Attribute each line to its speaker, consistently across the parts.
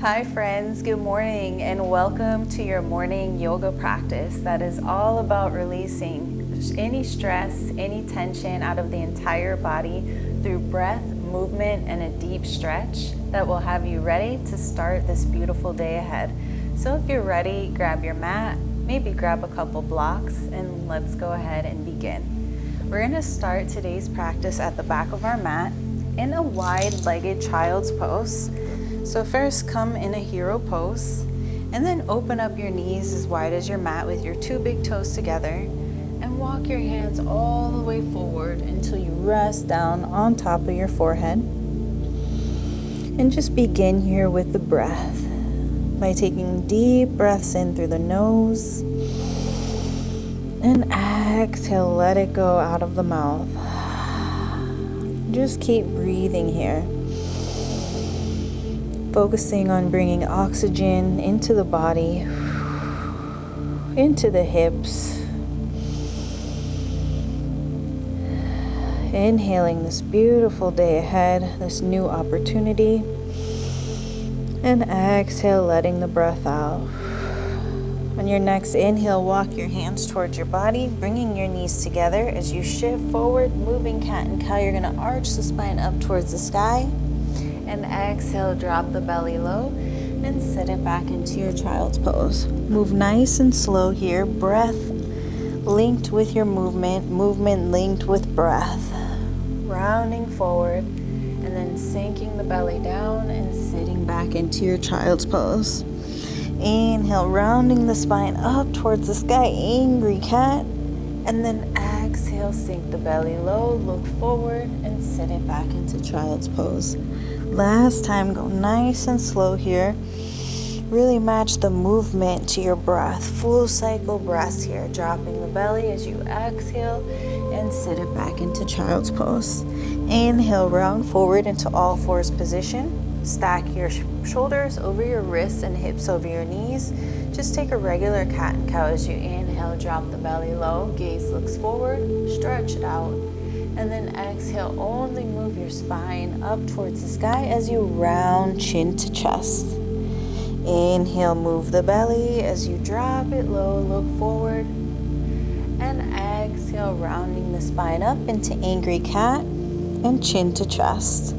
Speaker 1: Hi friends, good morning and welcome to your morning yoga practice that is all about releasing any stress, any tension out of the entire body through breath, movement, and a deep stretch that will have you ready to start this beautiful day ahead. So if you're ready, grab your mat, maybe grab a couple blocks, and let's go ahead and begin. We're going to start today's practice at the back of our mat in a wide-legged child's pose. So first come in a hero pose and then open up your knees as wide as your mat with your two big toes together and walk your hands all the way forward until you rest down on top of your forehead. And just begin here with the breath by taking deep breaths in through the nose and exhale, let it go out of the mouth. Just keep breathing here. Focusing on bringing oxygen into the body, into the hips. Inhaling this beautiful day ahead, this new opportunity. And exhale, letting the breath out. On your next inhale, walk your hands towards your body, bringing your knees together as you shift forward, moving cat and cow. You're going to arch the spine up towards the sky. And exhale, drop the belly low and sit it back into your child's pose. Move nice and slow here. Breath linked with your movement, movement linked with breath. Rounding forward and then sinking the belly down and sitting back into your child's pose. Inhale, rounding the spine up towards the sky, angry cat. And then exhale, sink the belly low, look forward and sit it back into child's pose. Last time, go nice and slow here. Really match the movement to your breath. Full cycle breaths here. Dropping the belly as you exhale and sit it back into child's pose. Inhale, round forward into all fours position. Stack your shoulders over your wrists and hips over your knees. Just take a regular cat and cow as you inhale, drop the belly low. Gaze looks forward, stretch it out. And then exhale, only move your spine up towards the sky as you round chin to chest. Inhale, move the belly as you drop it low, look forward. And exhale, rounding the spine up into angry cat and chin to chest.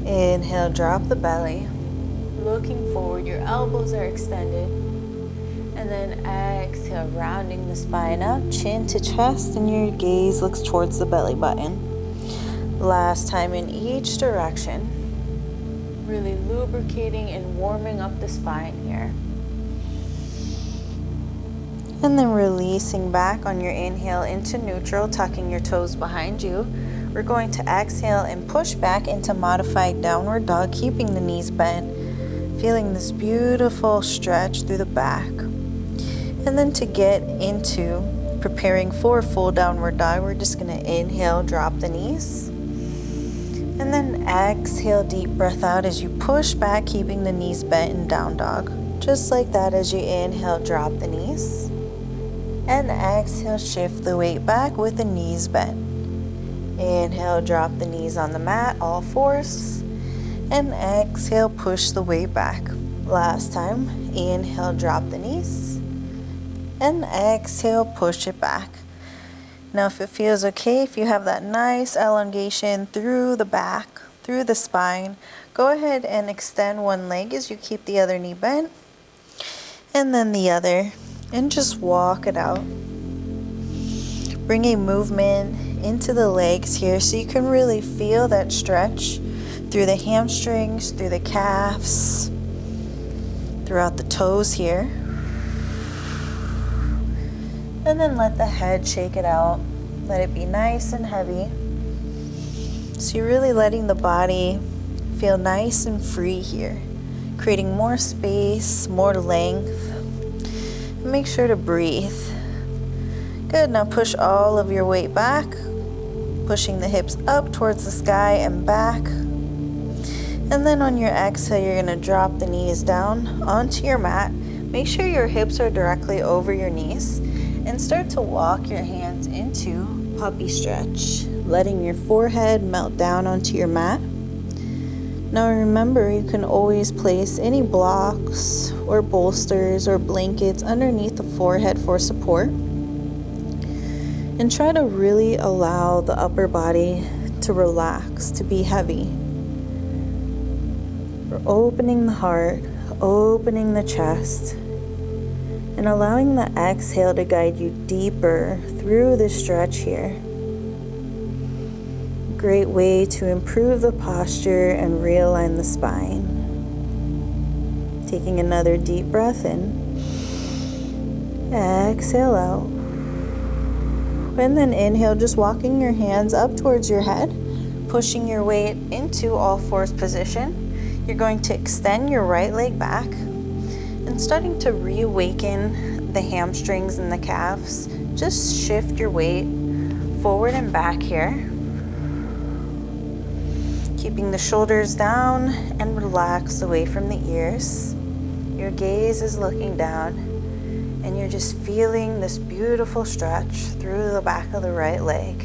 Speaker 1: Inhale, drop the belly, looking forward, your elbows are extended. And then exhale, rounding the spine up, chin to chest, and your gaze looks towards the belly button. Last time in each direction. Really lubricating and warming up the spine here. And then releasing back on your inhale into neutral, tucking your toes behind you. We're going to exhale and push back into modified downward dog, keeping the knees bent. Feeling this beautiful stretch through the back. And then to get into preparing for full downward dog, we're just going to inhale, drop the knees. And then exhale, deep breath out as you push back, keeping the knees bent in down dog. Just like that as you inhale, drop the knees. And exhale, shift the weight back with the knees bent. Inhale, drop the knees on the mat, all fours. And exhale, push the weight back. Last time, inhale, drop the knees. And exhale, push it back. Now if it feels okay, if you have that nice elongation through the back, through the spine, go ahead and extend one leg as you keep the other knee bent. And then the other. And just walk it out. Bring a movement into the legs here so you can really feel that stretch through the hamstrings, through the calves, throughout the toes here. And then let the head shake it out. Let it be nice and heavy. So you're really letting the body feel nice and free here. Creating more space, more length. And make sure to breathe. Good, now push all of your weight back. Pushing the hips up towards the sky and back. And then on your exhale, you're going to drop the knees down onto your mat. Make sure your hips are directly over your knees. And start to walk your hands into puppy stretch, letting your forehead melt down onto your mat. Now remember, you can always place any blocks or bolsters or blankets underneath the forehead for support. And try to really allow the upper body to relax, to be heavy. We're opening the heart, opening the chest, and allowing the exhale to guide you deeper through this stretch here. Great way to improve the posture and realign the spine. Taking another deep breath in. Exhale out. And then inhale, just walking your hands up towards your head, pushing your weight into all fours position. You're going to extend your right leg back and starting to reawaken the hamstrings and the calves. Just shift your weight forward and back here. Keeping the shoulders down and relaxed away from the ears. Your gaze is looking down and you're just feeling this beautiful stretch through the back of the right leg.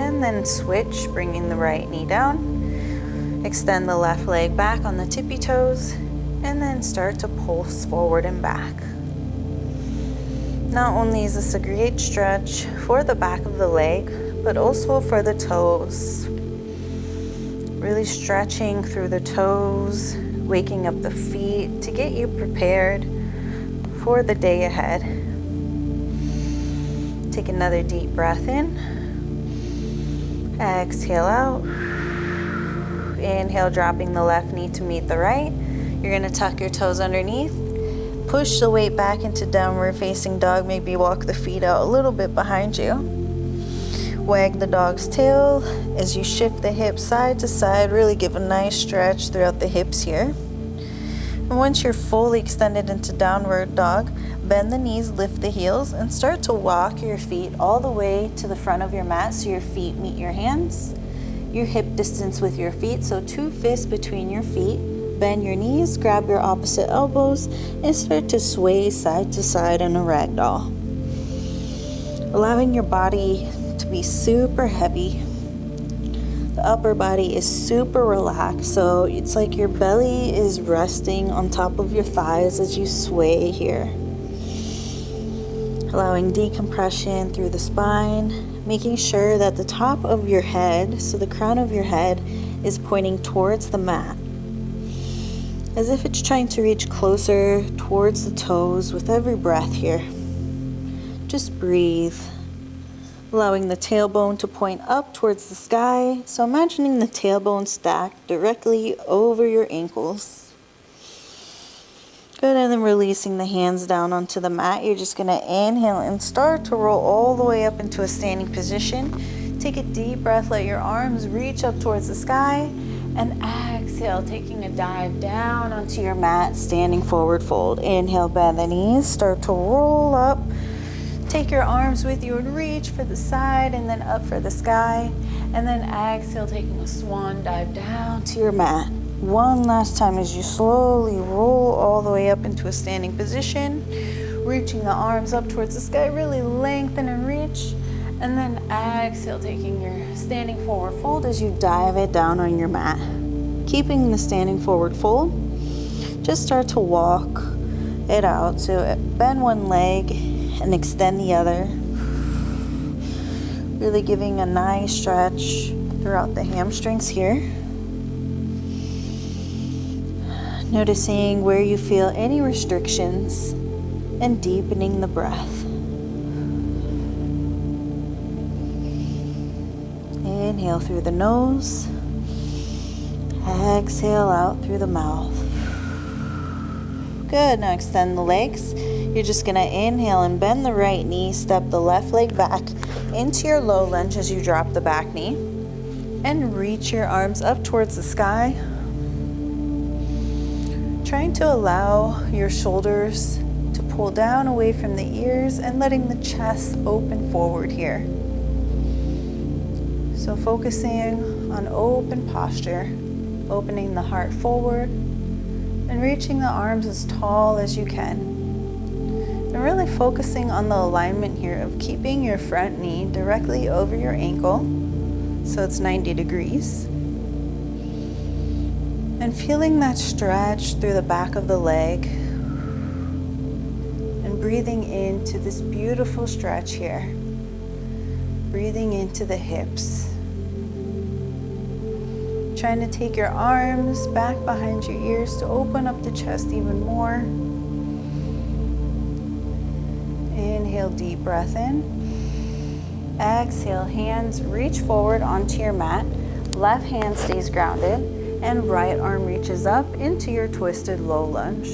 Speaker 1: And then switch, bringing the right knee down. Extend the left leg back on the tippy toes and then start to pulse forward and back. Not only is this a great stretch for the back of the leg, but also for the toes. Really stretching through the toes, waking up the feet to get you prepared for the day ahead. Take another deep breath in. Exhale out. Inhale, dropping the left knee to meet the right. You're going to tuck your toes underneath. Push the weight back into downward facing dog. Maybe walk the feet out a little bit behind you. Wag the dog's tail as you shift the hips side to side. Really give a nice stretch throughout the hips here. And once you're fully extended into downward dog, bend the knees, lift the heels, and start to walk your feet all the way to the front of your mat so your feet meet your hands. Your hip distance with your feet, so 2 fists between your feet. Bend your knees, grab your opposite elbows, and start to sway side to side in a ragdoll. Allowing your body to be super heavy. The upper body is super relaxed, so it's like your belly is resting on top of your thighs as you sway here. Allowing decompression through the spine, making sure that the top of your head, so the crown of your head, is pointing towards the mat, as if it's trying to reach closer towards the toes with every breath here. Just breathe. Allowing the tailbone to point up towards the sky. So imagining the tailbone stacked directly over your ankles. Good, and then releasing the hands down onto the mat. You're just gonna inhale and start to roll all the way up into a standing position. Take a deep breath, let your arms reach up towards the sky. And exhale, taking a dive down onto your mat, standing forward fold. Inhale, bend the knees, start to roll up. Take your arms with you and reach for the side and then up for the sky. And then exhale, taking a swan dive down to your mat. One last time as you slowly roll all the way up into a standing position. Reaching the arms up towards the sky, really lengthen and reach. And then exhale, taking your standing forward fold as you dive it down on your mat. Keeping the standing forward fold, just start to walk it out. So bend one leg and extend the other. Really giving a nice stretch throughout the hamstrings here. Noticing where you feel any restrictions and deepening the breath. Inhale through the nose. Exhale out through the mouth. Good, now extend the legs. You're just gonna inhale and bend the right knee, step the left leg back into your low lunge as you drop the back knee. And reach your arms up towards the sky. Trying to allow your shoulders to pull down away from the ears and letting the chest open forward here. So focusing on open posture, opening the heart forward and reaching the arms as tall as you can. And really focusing on the alignment here of keeping your front knee directly over your ankle so it's 90 degrees. And feeling that stretch through the back of the leg. And breathing into this beautiful stretch here. Breathing into the hips. Trying to take your arms back behind your ears to open up the chest even more. Inhale, deep breath in. Exhale, hands reach forward onto your mat. Left hand stays grounded and right arm reaches up into your twisted low lunge.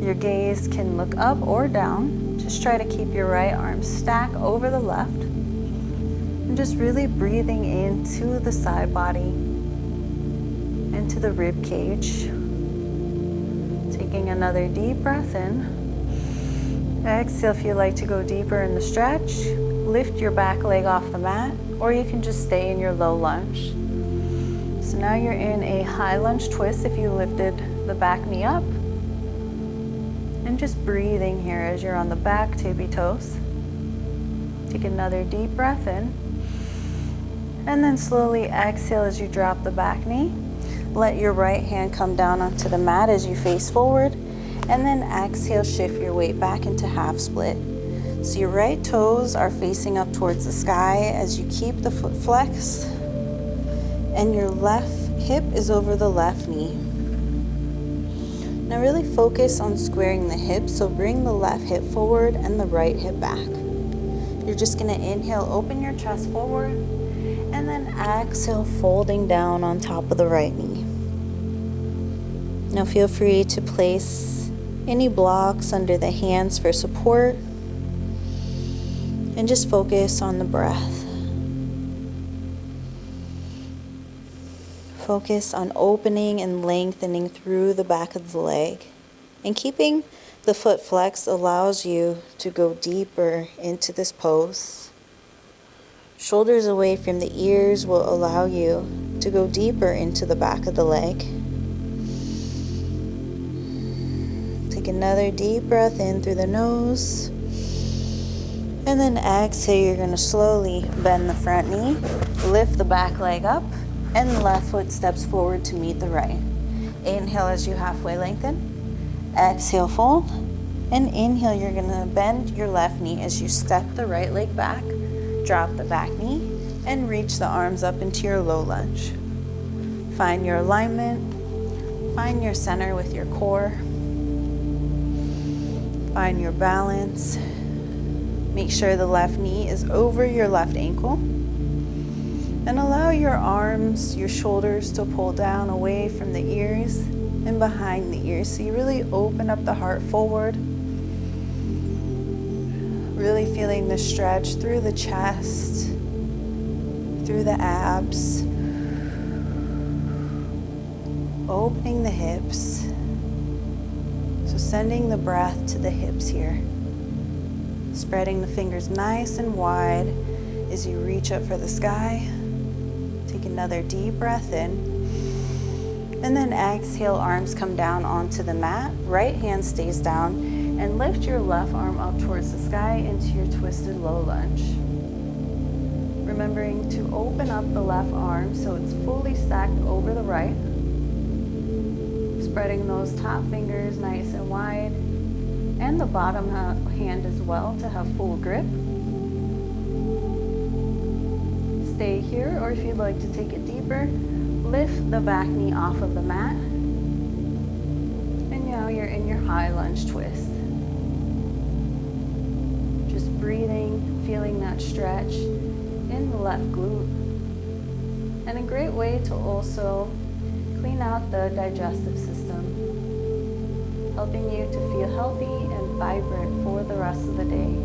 Speaker 1: Your gaze can look up or down. Just try to keep your right arm stacked over the left. And just really breathing into the side body, into the rib cage. Taking another deep breath in. Exhale if you'd like to go deeper in the stretch. Lift your back leg off the mat, or you can just stay in your low lunge. So now you're in a high lunge twist if you lifted the back knee up. And just breathing here as you're on the back tippy toes. Take another deep breath in. And then slowly exhale as you drop the back knee. Let your right hand come down onto the mat as you face forward. And then exhale, shift your weight back into half split. So your right toes are facing up towards the sky as you keep the foot flexed. And your left hip is over the left knee. Now really focus on squaring the hips, so bring the left hip forward and the right hip back. You're just going to inhale, open your chest forward, and then exhale, folding down on top of the right knee. Now feel free to place any blocks under the hands for support, and just focus on the breath. Focus on opening and lengthening through the back of the leg. And keeping the foot flexed allows you to go deeper into this pose. Shoulders away from the ears will allow you to go deeper into the back of the leg. Take another deep breath in through the nose. And then exhale, you're going to slowly bend the front knee, lift the back leg up, and the left foot steps forward to meet the right. Inhale as you halfway lengthen. Exhale, fold. And inhale, you're going to bend your left knee as you step the right leg back, drop the back knee, and reach the arms up into your low lunge. Find your alignment. Find your center with your core. Find your balance. Make sure the left knee is over your left ankle. And allow your arms, your shoulders to pull down away from the ears and behind the ears. So you really open up the heart forward. Really feeling the stretch through the chest, through the abs. Opening the hips. So sending the breath to the hips here. Spreading the fingers nice and wide as you reach up for the sky. Take another deep breath in. And then exhale, arms come down onto the mat. Right hand stays down. And lift your left arm up towards the sky into your twisted low lunge. Remembering to open up the left arm so it's fully stacked over the right. Spreading those top fingers nice and wide. And the bottom hand as well to have full grip. Stay here, or if you'd like to take it deeper, lift the back knee off of the mat. And now you're in your high lunge twist. Just breathing, feeling that stretch in the left glute. And a great way to also clean out the digestive system, helping you to feel healthy and vibrant for the rest of the day.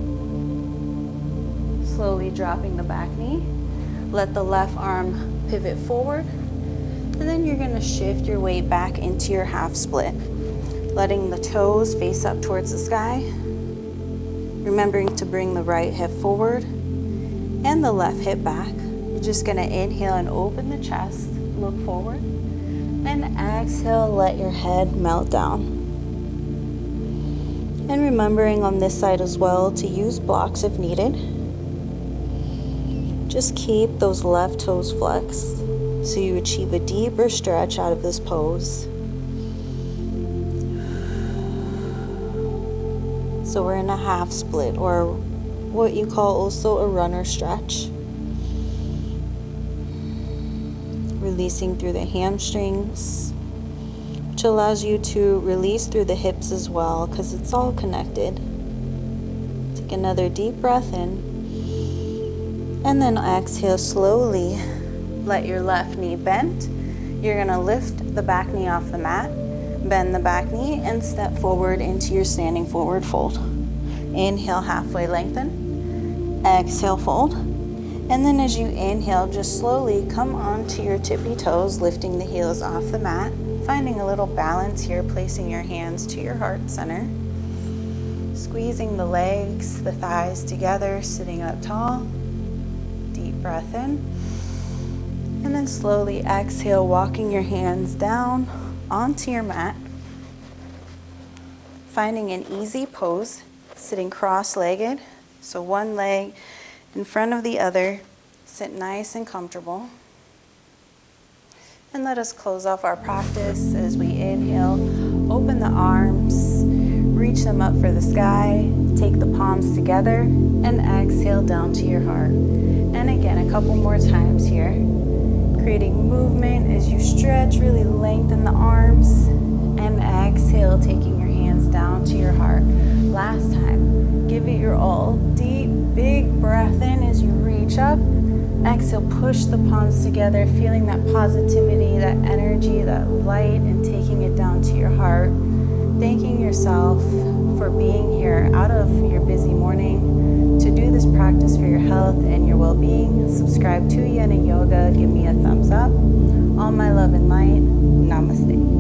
Speaker 1: Slowly dropping the back knee. Let the left arm pivot forward. And then you're going to shift your weight back into your half split. Letting the toes face up towards the sky. Remembering to bring the right hip forward and the left hip back. You're just going to inhale and open the chest. Look forward. And exhale, let your head melt down. And remembering on this side as well to use blocks if needed. Just keep those left toes flexed so you achieve a deeper stretch out of this pose. So we're in a half split, or what you call also a runner stretch. Releasing through the hamstrings, which allows you to release through the hips as well, because it's all connected. Take another deep breath in, and then exhale slowly. Let your left knee bend. You're gonna lift the back knee off the mat, bend the back knee, and step forward into your standing forward fold. Inhale, halfway lengthen. Exhale, fold. And then as you inhale, just slowly come onto your tippy toes, lifting the heels off the mat, finding a little balance here, placing your hands to your heart center. Squeezing the legs, the thighs together, sitting up tall. Deep breath in. And then slowly exhale, walking your hands down onto your mat. Finding an easy pose, sitting cross-legged. So one leg in front of the other. Sit nice and comfortable. And let us close off our practice as we inhale. Open the arms, reach them up for the sky. Take the palms together and exhale down to your heart. And again, a couple more times here. Creating movement as you stretch, really lengthen the arms. And exhale, taking your hands down to your heart. Last time, give it your all. Deep, big breath in as you reach up. Exhale, push the palms together, feeling that positivity, that energy, that light, and taking it down to your heart. Thanking yourself for being here out of your busy morning to do this practice for your health and your well-being. Subscribe to Yena Yoga. Give me a thumbs up. All my love and light. Namaste.